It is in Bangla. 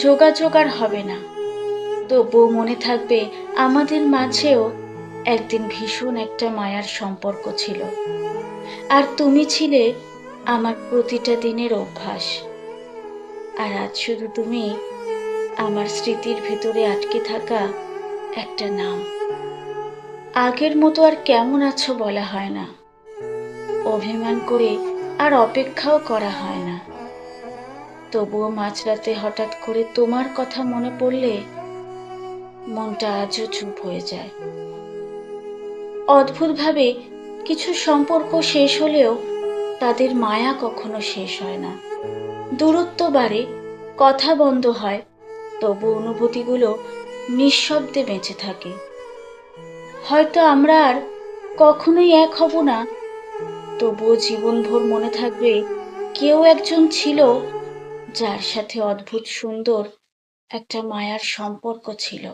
যোগাযোগ আর হবে না, তবুও মনে থাকবে আমাদের মাঝেও একদিন ভীষণ একটা মায়ার সম্পর্ক ছিল। আর তুমি ছিলে আমার প্রতিটা দিনের অভ্যাস। আর আজ শুধু তুমি আমার স্মৃতির ভেতরে আটকে থাকা একটা নাম। আগের মতো আর কেমন আছো বলা হয় না, অভিমান করে আর অপেক্ষাও করা হয় না। তবুও মাঝরাতে হঠাৎ করে তোমার কথা মনে পড়লে মনটা আজও চুপ হয়ে যায়। অদ্ভুতভাবে কিছু সম্পর্ক শেষ হলেও তাদের মায়া কখনো শেষ হয় না। দূরত্ব বাড়ে, কথা বন্ধ হয়, তবু অনুভূতিগুলো নিঃশব্দে বেঁচে থাকে। হয়তো আমরা আর কখনোই এক হব না, তবুও জীবনভর মনে থাকবে কেউ একজন ছিল যার সাথে অদ্ভুত সুন্দর একটা মায়ার সম্পর্ক ছিল।